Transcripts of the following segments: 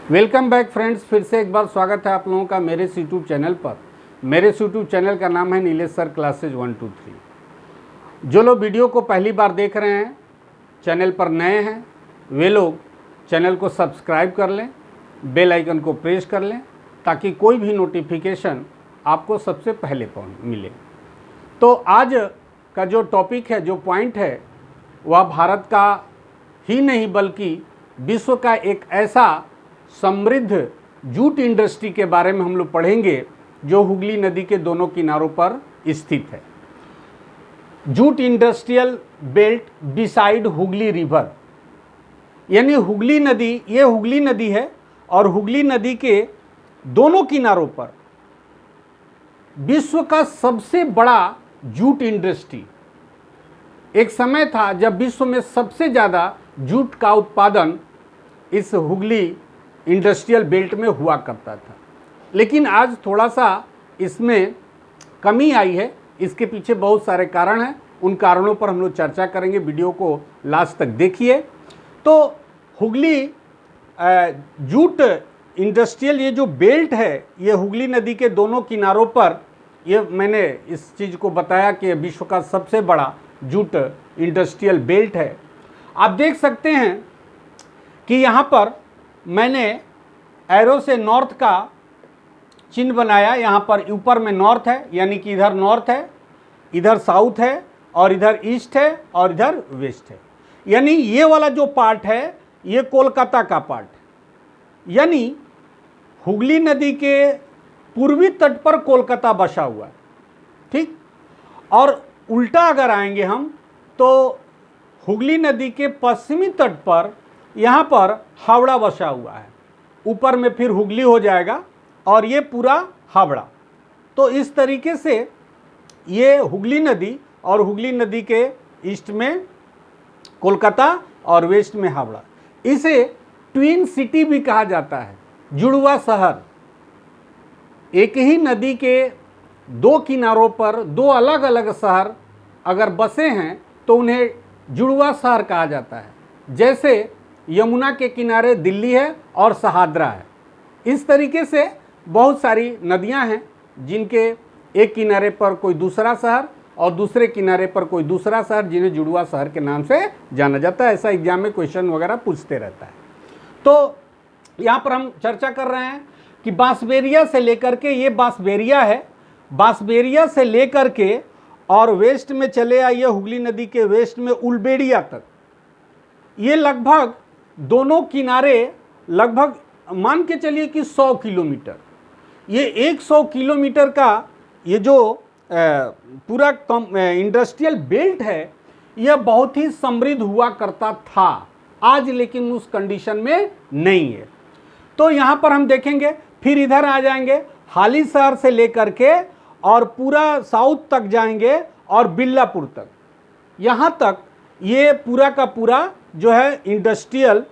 Welcome back friends, फिर से एक बार स्वागत है आप लोगों का मेरे यूट्यूब चैनल पर। मेरे यूट्यूब चैनल का नाम है नीलेश सर क्लासेज 1 2 3। जो लोग वीडियो को पहली बार देख रहे हैं, चैनल पर नए हैं, वे लोग चैनल को सब्सक्राइब कर लें, बेल आइकन को प्रेस कर लें ताकि कोई भी नोटिफिकेशन आपको सबसे पहले मिले। तो आज का जो टॉपिक है, जो पॉइंट है, वह भारत का ही नहीं बल्कि विश्व का एक ऐसा समृद्ध जूट इंडस्ट्री के बारे में हम लोग पढ़ेंगे जो हुगली नदी के दोनों किनारों पर स्थित है। Jute industrial belt beside Hooghly river, यानी हुगली नदी, ये हुगली नदी है और हुगली नदी के दोनों किनारों पर विश्व का सबसे बड़ा जूट इंडस्ट्री। एक समय था जब विश्व में सबसे ज़्यादा जूट का उत्पादन इस हुगली इंडस्ट्रियल बेल्ट में हुआ करता था, लेकिन आज थोड़ा सा इसमें कमी आई है। इसके पीछे बहुत सारे कारण हैं, उन कारणों पर हम लोग चर्चा करेंगे। वीडियो को लास्ट तक देखिए। तो हुगली जूट इंडस्ट्रियल ये जो बेल्ट है, ये हुगली नदी के दोनों किनारों पर, ये मैंने इस चीज़ को बताया कि विश्व का सबसे बड़ा जूट इंडस्ट्रियल बेल्ट है। आप देख सकते हैं कि यहाँ पर मैंने एरो से नॉर्थ का चिन्ह बनाया। यहाँ पर ऊपर में नॉर्थ है, यानी कि इधर नॉर्थ है, इधर साउथ है और इधर ईस्ट है और इधर वेस्ट है। यानी ये वाला जो पार्ट है ये कोलकाता का पार्ट है, यानी हुगली नदी के पूर्वी तट पर कोलकाता बसा हुआ है, ठीक। और उल्टा अगर आएंगे हम तो हुगली नदी के पश्चिमी तट पर यहाँ पर हावड़ा बसा हुआ है। ऊपर में फिर हुगली हो जाएगा और ये पूरा हावड़ा। तो इस तरीके से ये हुगली नदी और हुगली नदी के ईस्ट में कोलकाता और वेस्ट में हावड़ा। इसे ट्विन सिटी भी कहा जाता है, जुड़वा शहर। एक ही नदी के दो किनारों पर दो अलग अलग शहर अगर बसे हैं तो उन्हें जुड़वा शहर कहा जाता है। जैसे यमुना के किनारे दिल्ली है और सहादरा है। इस तरीके से बहुत सारी नदियां हैं जिनके एक किनारे पर कोई दूसरा शहर और दूसरे किनारे पर कोई दूसरा शहर, जिन्हें जुड़वा शहर के नाम से जाना जाता है। ऐसा एग्जाम में क्वेश्चन वगैरह पूछते रहता है। तो यहाँ पर हम चर्चा कर रहे हैं कि बांसबेरिया से लेकर के, ये बांसबेरिया है, बांसबेरिया से लेकर के और वेस्ट में चले आइए हुगली नदी के वेस्ट में उलबेड़िया तक। ये लगभग दोनों किनारे लगभग मान के चलिए कि 100 किलोमीटर, ये 100 किलोमीटर का ये जो पूरा इंडस्ट्रियल बेल्ट है, यह बहुत ही समृद्ध हुआ करता था। आज लेकिन उस कंडीशन में नहीं है। तो यहाँ पर हम देखेंगे, फिर इधर आ जाएंगे, हाली शहर से लेकर के और पूरा साउथ तक जाएंगे और बिल्लापुर तक। यहाँ तक ये पूरा का पूरा जो है इंडस्ट्रियल,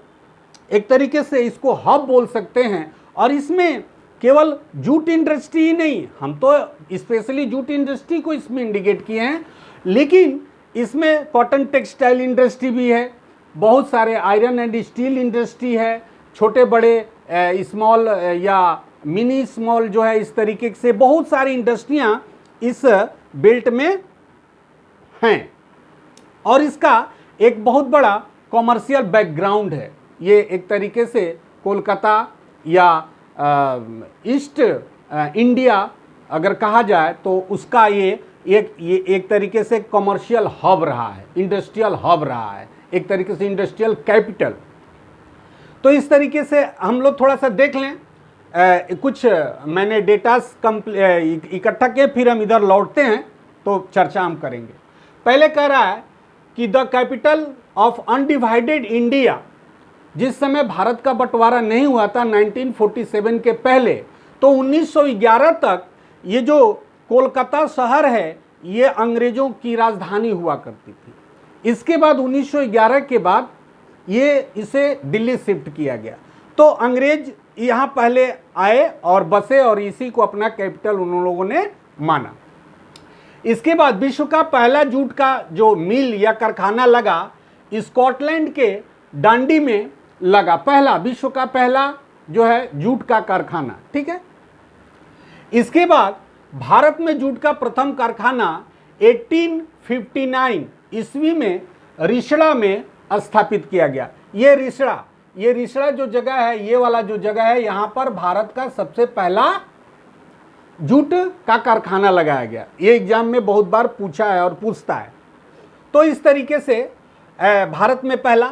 एक तरीके से इसको हब बोल सकते हैं। और इसमें केवल जूट इंडस्ट्री ही नहीं, हम तो स्पेशली जूट इंडस्ट्री को इसमें इंडिकेट किए हैं, लेकिन इसमें कॉटन टेक्सटाइल इंडस्ट्री भी है, बहुत सारे आयरन एंड स्टील इंडस्ट्री है, छोटे बड़े स्मॉल या मिनी स्मॉल जो है, इस तरीके से बहुत सारी इंडस्ट्रियां इस बेल्ट में हैं। और इसका एक बहुत बड़ा कॉमर्शियल बैकग्राउंड है। ये एक तरीके से कोलकाता या ईस्ट इंडिया अगर कहा जाए तो उसका ये एक तरीके से कॉमर्शियल हब रहा है, इंडस्ट्रियल हब रहा है, एक तरीके से इंडस्ट्रियल कैपिटल। तो इस तरीके से हम लोग थोड़ा सा देख लें। कुछ मैंने डेटास इकट्ठा किए, फिर हम इधर लौटते हैं तो चर्चा हम करेंगे। पहले कह रहा है कि the capital of undivided India, जिस समय भारत का बंटवारा नहीं हुआ था 1947 के पहले, तो 1911 तक ये जो कोलकाता शहर है ये अंग्रेजों की राजधानी हुआ करती थी। इसके बाद 1911 के बाद ये इसे दिल्ली शिफ्ट किया गया। तो अंग्रेज यहाँ पहले आए और बसे और इसी को अपना कैपिटल उन लोगों ने माना। इसके बाद विश्व का पहला जूट का जो मिल या कारखाना लगा स्कॉटलैंड के डांडी में लगा। पहला, विश्व का पहला जो है जूट का कारखाना, ठीक है। इसके बाद भारत में जूट का प्रथम कारखाना 1859 ईस्वी में रिसड़ा में स्थापित किया गया। ये रिसड़ा जो जगह है, ये वाला जो जगह है, यहां पर भारत का सबसे पहला जूट का कारखाना लगाया गया। ये एग्जाम में बहुत बार पूछा है और पूछता है। तो इस तरीके से भारत में पहला,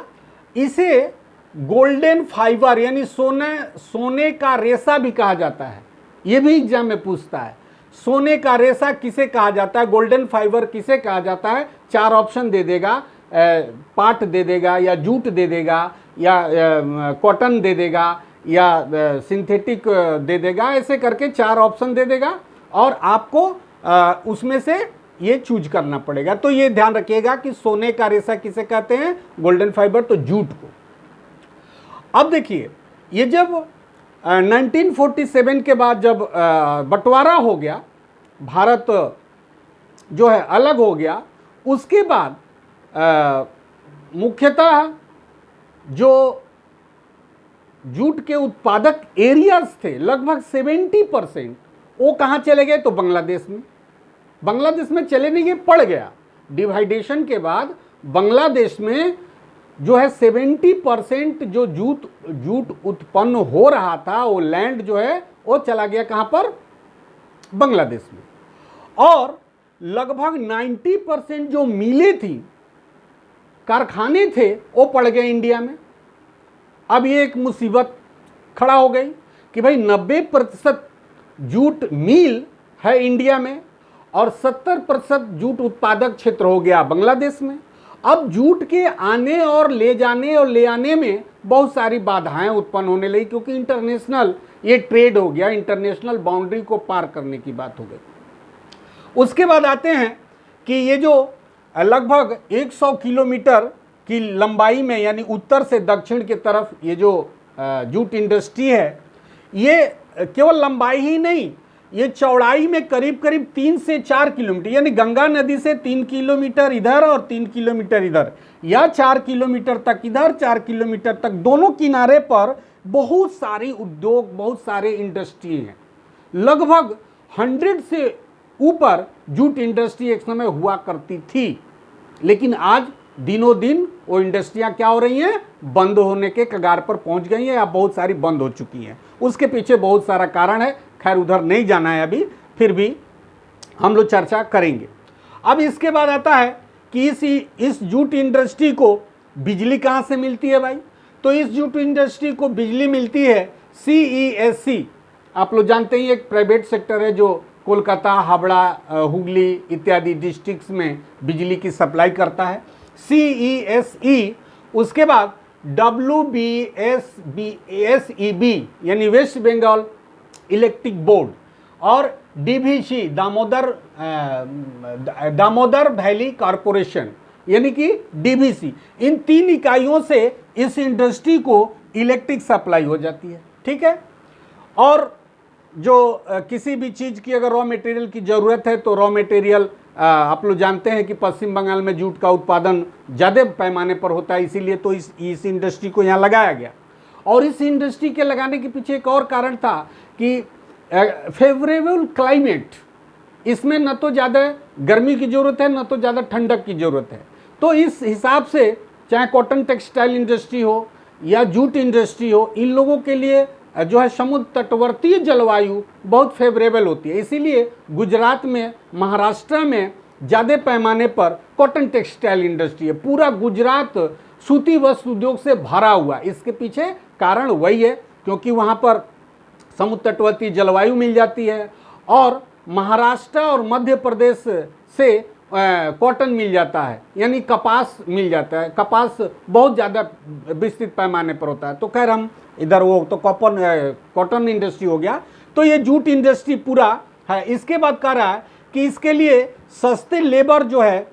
इसे गोल्डन फाइबर यानी सोने का रेशा भी कहा जाता है। ये भी एग्जाम में पूछता है, सोने का रेशा किसे कहा जाता है, गोल्डन फाइबर किसे कहा जाता है। 4 ऑप्शन दे देगा, पाट दे देगा, या जूट दे देगा, या कॉटन दे देगा, या सिंथेटिक दे देगा। ऐसे करके 4 ऑप्शन दे देगा और आपको उसमें से ये चूज करना पड़ेगा। तो ये ध्यान रखिएगा कि सोने का रेशा किसे कहते हैं, गोल्डन फाइबर, तो जूट को। अब देखिए, ये जब 1947 के बाद जब बंटवारा हो गया, भारत जो है अलग हो गया, उसके बाद मुख्यतः जो जूट के उत्पादक एरियाज थे लगभग 70%, वो कहाँ चले गए, तो बांग्लादेश में। बांग्लादेश में चले नहीं गए, पड़ गया। डिवाइडेशन के बाद बांग्लादेश में जो है 70% जो जूट उत्पन्न हो रहा था, वो लैंड जो है वो चला गया कहाँ पर, बांग्लादेश में। और लगभग 90% जो मिलें थी, कारखाने थे, वो पड़ गए इंडिया में। अब ये एक मुसीबत खड़ा हो गई कि भाई 90% जूट मिल है इंडिया में और 70% जूट उत्पादक क्षेत्र हो गया बांग्लादेश में। अब जूट के आने और ले जाने और ले आने में बहुत सारी बाधाएं उत्पन्न होने लगी, क्योंकि इंटरनेशनल ये ट्रेड हो गया, इंटरनेशनल बाउंड्री को पार करने की बात हो गई। उसके बाद आते हैं कि ये जो लगभग 100 किलोमीटर की लंबाई में, यानी उत्तर से दक्षिण की तरफ ये जो जूट इंडस्ट्री है, ये केवल लंबाई ही नहीं, ये चौड़ाई में करीब करीब 3 से 4 किलोमीटर, यानी गंगा नदी से 3 किलोमीटर इधर और 3 किलोमीटर इधर, या 4 किलोमीटर तक इधर, 4 किलोमीटर तक, दोनों किनारे पर बहुत सारी उद्योग, बहुत सारे इंडस्ट्री हैं। लगभग 100 से ऊपर जूट इंडस्ट्री एक समय हुआ करती थी, लेकिन आज दिनों दिन वो इंडस्ट्रियां क्या हो रही हैं, बंद होने के कगार पर पहुंच गई हैं, या बहुत सारी बंद हो चुकी हैं। उसके पीछे बहुत सारा कारण है, खैर उधर नहीं जाना है अभी, फिर भी हम लोग चर्चा करेंगे। अब इसके बाद आता है कि इस जूट इंडस्ट्री को बिजली कहाँ से मिलती है भाई, तो इस जूट इंडस्ट्री को बिजली मिलती है CESC, आप लोग जानते हैं, एक प्राइवेट सेक्टर है जो कोलकाता, हावड़ा, हुगली इत्यादि डिस्ट्रिक्ट्स में बिजली की सप्लाई करता है, CESE। उसके बाद WBSEB यानी वेस्ट बंगाल इलेक्ट्रिक बोर्ड, और DVC दामोदर वैली कॉरपोरेशन यानी कि DVC, इन 3 इकाइयों से इस इंडस्ट्री को इलेक्ट्रिक सप्लाई हो जाती है, ठीक है। और जो किसी भी चीज़ की अगर रॉ मटेरियल की ज़रूरत है, तो रॉ मटेरियल आप लोग जानते हैं कि पश्चिम बंगाल में जूट का उत्पादन ज़्यादा पैमाने पर होता है, इसीलिए तो इस इंडस्ट्री को यहाँ लगाया गया। और इस इंडस्ट्री के लगाने के पीछे एक और कारण था कि फेवरेबल क्लाइमेट, इसमें न तो ज़्यादा गर्मी की ज़रूरत है, न तो ज़्यादा ठंडक की ज़रूरत है। तो इस हिसाब से चाहे कॉटन टेक्सटाइल इंडस्ट्री हो या जूट इंडस्ट्री हो, इन लोगों के लिए जो है समुद्र तटवर्तीय जलवायु बहुत फेवरेबल होती है। इसीलिए गुजरात में, महाराष्ट्र में ज़्यादा पैमाने पर कॉटन टेक्सटाइल इंडस्ट्री है। पूरा गुजरात सूती वस्त्र उद्योग से भरा हुआ। इसके पीछे कारण वही है क्योंकि वहाँ पर समुद्र तटवर्तीय जलवायु मिल जाती है, और महाराष्ट्र और मध्य प्रदेश से कॉटन मिल जाता है, यानी कपास मिल जाता है। कपास बहुत ज़्यादा विस्तृत पैमाने पर होता है। तो खैर हम इधर वो तो कॉटन इंडस्ट्री हो गया। तो ये जूट इंडस्ट्री पूरा है। इसके बाद कह रहा है कि इसके लिए सस्ते लेबर जो है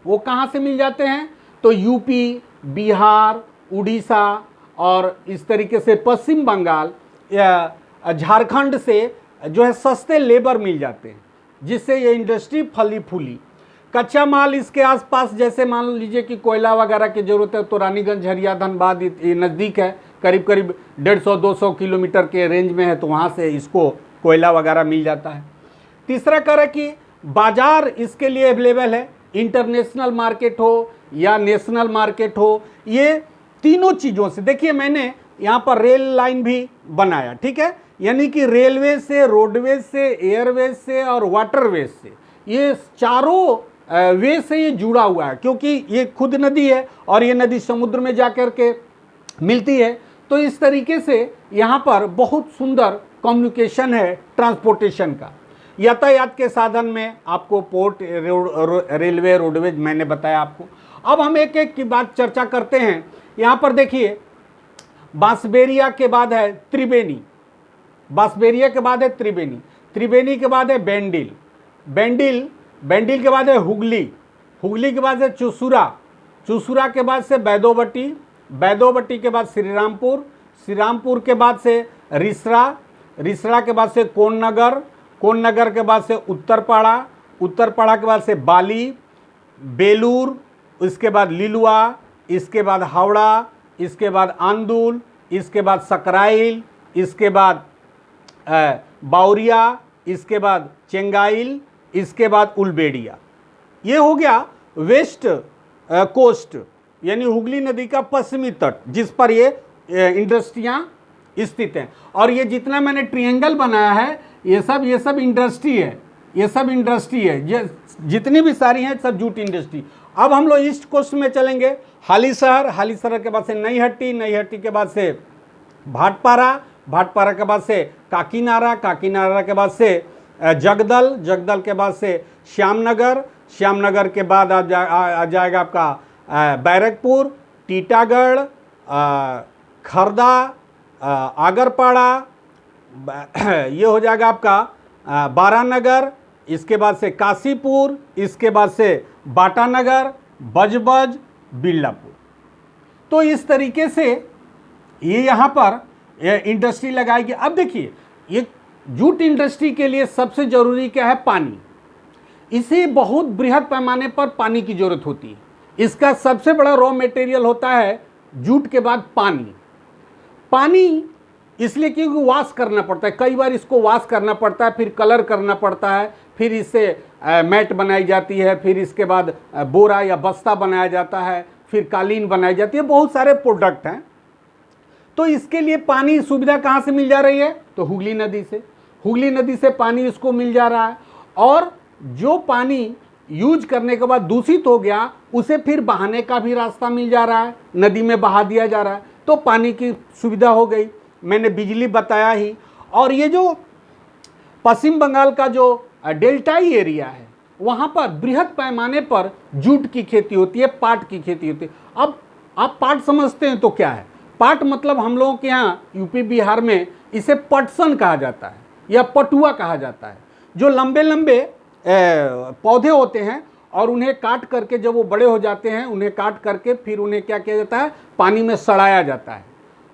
वो कहाँ से मिल जाते हैं, तो यूपी, बिहार, उड़ीसा और इस तरीके से पश्चिम बंगाल या झारखंड से जो है सस्ते लेबर मिल जाते हैं, जिससे ये इंडस्ट्री फली फूली। कच्चा माल इसके आसपास, जैसे मान लीजिए कि कोयला वगैरह की ज़रूरत है, तो रानीगंज, झरिया, धनबाद ये नज़दीक है, करीब करीब 150-200 किलोमीटर के रेंज में है, तो वहाँ से इसको कोयला वगैरह मिल जाता है। तीसरा कह रहा है कि बाजार इसके लिए अवेलेबल है, इंटरनेशनल मार्केट हो या नेशनल मार्केट हो, ये तीनों चीज़ों से। देखिए मैंने यहाँ पर रेल लाइन भी बनाया, ठीक है, यानी कि रेलवे से, रोडवेज से, एयरवेज से और वाटरवेज से, ये चारों वे से ये जुड़ा हुआ है, क्योंकि ये खुद नदी है और ये नदी समुद्र में जाकर के मिलती है। तो इस तरीके से यहाँ पर बहुत सुंदर कम्युनिकेशन है ट्रांसपोर्टेशन का। यातायात के साधन में आपको पोर्ट, रेलवे, रोडवेज मैंने बताया आपको। अब हम एक एक की बात चर्चा करते हैं। यहाँ पर देखिए बांसबेरिया के बाद है त्रिवेणी, बांसबेरिया के बाद है त्रिवेणी, त्रिवेणी के बाद है बैंडिल, बैंडिल के बाद है हुगली, हुगली के बाद है चुसुरा, चुसुरा के बाद से बैदोबट्टी, बैदोबट्टी के बाद श्रीरामपुर, श्रीरामपुर के बाद से रिसरा, रिसरा के बाद से कोन्नगर, कोन्नगर के बाद से उत्तरपाड़ा, उत्तरपाड़ा के बाद से बाली, बेलूर, इसके बाद लिलुआ, इसके बाद हावड़ा, इसके बाद आंदुल, इसके बाद सकराइल, इसके बाद बाउरिया, इसके बाद चेंगाइल, इसके बाद उलबेड़िया। ये हो गया वेस्ट कोस्ट, यानी हुगली नदी का पश्चिमी तट, जिस पर ये इंडस्ट्रियाँ स्थित हैं। और ये जितना मैंने ट्रायंगल बनाया है ये सब इंडस्ट्री है, ये सब इंडस्ट्री है, जितनी भी सारी हैं सब जूट इंडस्ट्री। अब हम लोग ईस्ट कोस्ट में चलेंगे। हालीशहर, हालीशहर के बाद से नईहट्टी, नईहट्टी के बाद से भाटपारा, भाटपारा के बाद से काकीनारा, काकीनारा के बाद से जगदल, जगदल के बाद से श्यामनगर, श्यामनगर के बाद आ जाएगा आपका बैरकपुर, टीटागढ़, खरदा, आगरपाड़ा, ये हो जाएगा आपका बारानगर, इसके बाद से काशीपुर, इसके बाद से बाटानगर, बजबज, बिरलापुर। तो इस तरीके से ये यहाँ पर इंडस्ट्री लगाएगी। अब देखिए ये जूट इंडस्ट्री के लिए सबसे ज़रूरी क्या है? पानी। इसे बहुत बृहद पैमाने पर पानी की ज़रूरत होती है। इसका सबसे बड़ा रॉ मटेरियल होता है जूट के बाद पानी। पानी इसलिए क्योंकि वॉश करना पड़ता है, कई बार इसको वॉश करना पड़ता है, फिर कलर करना पड़ता है, फिर इससे मैट बनाई जाती है, फिर इसके बाद बोरा या बस्ता बनाया जाता है, फिर कालीन बनाई जाती है, बहुत सारे प्रोडक्ट हैं। तो इसके लिए पानी सुविधा कहाँ से मिल जा रही है? तो हुगली नदी से, हुगली नदी से पानी इसको मिल जा रहा है। और जो पानी यूज करने के बाद दूषित हो गया उसे फिर बहाने का भी रास्ता मिल जा रहा है, नदी में बहा दिया जा रहा है, तो पानी की सुविधा हो गई। मैंने बिजली बताया ही। और ये जो पश्चिम बंगाल का जो डेल्टाई एरिया है वहाँ पर बृहद पैमाने पर जूट की खेती होती है, पाट की खेती होती है। अब आप पाट समझते हैं तो क्या है? पाट मतलब हम लोगों के यहाँ यूपी बिहार में इसे पटसन कहा जाता है या पटुआ कहा जाता है। जो लंबे लंबे पौधे होते हैं और उन्हें काट करके जब वो बड़े हो जाते हैं उन्हें काट करके फिर उन्हें क्या किया जाता है? पानी में सड़ाया जाता है।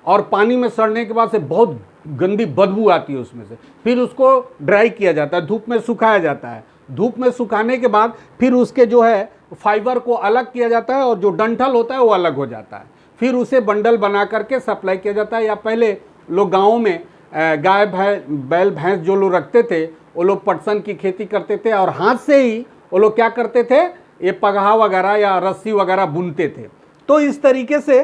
और पानी में सड़ने के बाद से बहुत गंदी बदबू आती है उसमें से, फिर उसको ड्राई किया जाता है, धूप में सुखाया जाता है। धूप में सुखाने के बाद फिर उसके जो है फाइबर को अलग किया जाता है और जो डंठल होता है वो अलग हो जाता है। फिर उसे बंडल बना करके सप्लाई किया जाता है। या पहले लोग गाँव में गाय बैल भैंस जो लोग रखते थे वो लोग पटसन की खेती करते थे और हाथ से ही वो लोग क्या करते थे? ये पगहा वगैरह या रस्सी वगैरह बुनते थे। तो इस तरीके से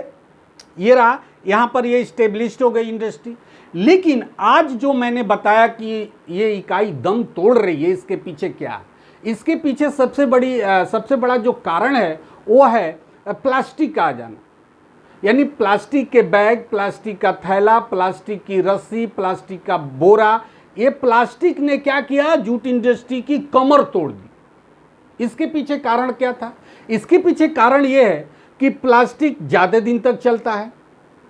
ये रहा, यहाँ पर ये इस्टेब्लिश्ड हो गई इंडस्ट्री। लेकिन आज जो मैंने बताया कि ये इकाई दम तोड़ रही है, इसके पीछे क्या है? इसके पीछे सबसे बड़ा जो कारण है वो है प्लास्टिक का आ जाना। यानी प्लास्टिक के बैग, प्लास्टिक का थैला, प्लास्टिक की रस्सी, प्लास्टिक का बोरा, ये प्लास्टिक ने क्या किया? जूट इंडस्ट्री की कमर तोड़ दी। इसके पीछे कारण क्या था? इसके पीछे कारण ये है कि प्लास्टिक ज़्यादा दिन तक चलता है,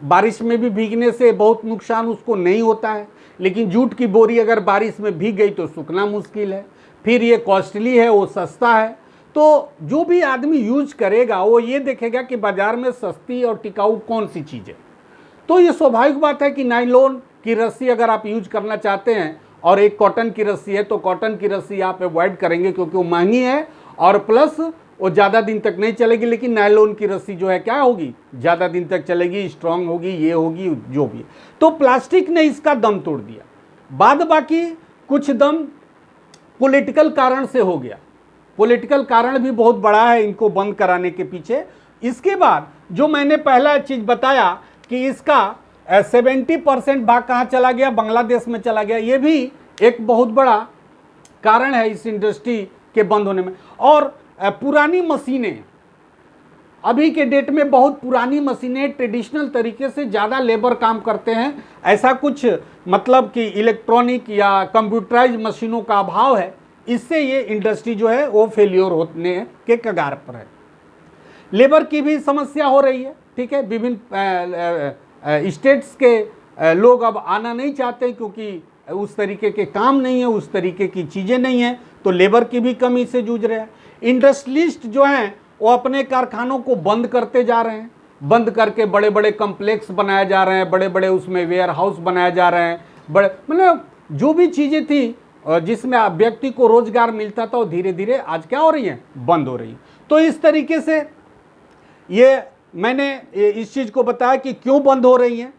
बारिश में भी भीगने से बहुत नुकसान उसको नहीं होता है। लेकिन जूट की बोरी अगर बारिश में भीग गई तो सूखना मुश्किल है। फिर ये कॉस्टली है, वो सस्ता है। तो जो भी आदमी यूज करेगा वो ये देखेगा कि बाज़ार में सस्ती और टिकाऊ कौन सी चीज़ है। तो ये स्वाभाविक बात है कि नायलॉन की रस्सी अगर आप यूज करना चाहते हैं और एक कॉटन की रस्सी है तो कॉटन की रस्सी आप अवॉइड करेंगे क्योंकि वो महंगी है और प्लस वो ज़्यादा दिन तक नहीं चलेगी, लेकिन नायलॉन की रस्सी जो है क्या होगी, ज़्यादा दिन तक चलेगी, स्ट्रांग होगी, ये होगी जो भी। तो प्लास्टिक ने इसका दम तोड़ दिया। बाद बाकी कुछ दम पॉलिटिकल कारण से हो गया। पॉलिटिकल कारण भी बहुत बड़ा है इनको बंद कराने के पीछे। इसके बाद जो मैंने पहला चीज़ बताया कि इसका 70% भाग कहाँ चला गया, बांग्लादेश में चला गया, ये भी एक बहुत बड़ा कारण है इस इंडस्ट्री के बंद होने में। और पुरानी मशीनें, अभी के डेट में बहुत पुरानी मशीनें ट्रेडिशनल तरीके से ज़्यादा लेबर काम करते हैं, ऐसा कुछ मतलब कि इलेक्ट्रॉनिक या कंप्यूटराइज मशीनों का अभाव है, इससे ये इंडस्ट्री जो है वो फेल्योर होने के कगार पर है। लेबर की भी समस्या हो रही है, ठीक है, विभिन्न स्टेट्स के लोग अब आना नहीं चाहते क्योंकि उस तरीके के काम नहीं है, उस तरीके की चीज़ें नहीं हैं, तो लेबर की भी कमी से जूझ रहे हैं। इंडस्ट्रियलिस्ट जो हैं वो अपने कारखानों को बंद करते जा रहे हैं, बंद करके बड़े बड़े कम्प्लेक्स बनाए जा रहे हैं, बड़े बड़े उसमें वेयर हाउस बनाए जा रहे हैं, बड़े मतलब जो भी चीज़ें थी जिसमें व्यक्ति को रोजगार मिलता था वो धीरे धीरे आज क्या हो रही है, बंद हो रही है। तो इस तरीके से ये मैंने इस चीज़ को बताया कि क्यों बंद हो रही हैं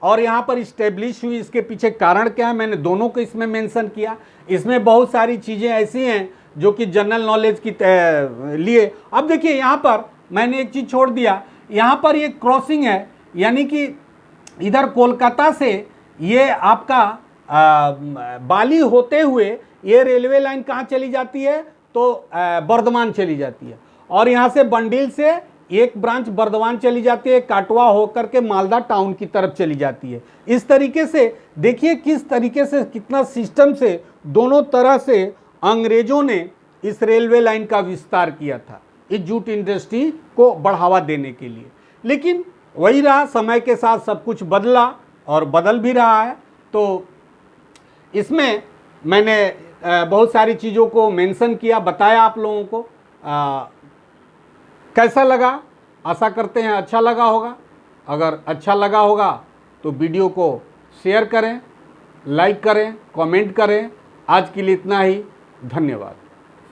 और यहाँ पर इस्टेब्लिश हुई, इसके पीछे कारण क्या है, मैंने दोनों को इसमें मेंशन किया। इसमें बहुत सारी चीज़ें ऐसी हैं जो कि जनरल नॉलेज की लिए। अब देखिए यहाँ पर मैंने एक चीज़ छोड़ दिया, यहाँ पर ये क्रॉसिंग है, यानी कि इधर कोलकाता से ये आपका बाली होते हुए ये रेलवे लाइन कहाँ चली जाती है, तो बर्धमान चली जाती है, और यहाँ से बंडील से एक ब्रांच बर्धमान चली जाती है, काटवा होकर के मालदा टाउन की तरफ चली जाती है। इस तरीके से देखिए किस तरीके से, कितना सिस्टम से दोनों तरह से अंग्रेजों ने इस रेलवे लाइन का विस्तार किया था इस जूट इंडस्ट्री को बढ़ावा देने के लिए। लेकिन वही रहा, समय के साथ सब कुछ बदला और बदल भी रहा है। तो इसमें मैंने बहुत सारी चीज़ों को मेंशन किया, बताया आप लोगों को। कैसा लगा, आशा करते हैं अच्छा लगा होगा। अगर अच्छा लगा होगा तो वीडियो को शेयर करें, लाइक करें, कमेंट करें। आज के लिए इतना ही, धन्यवाद।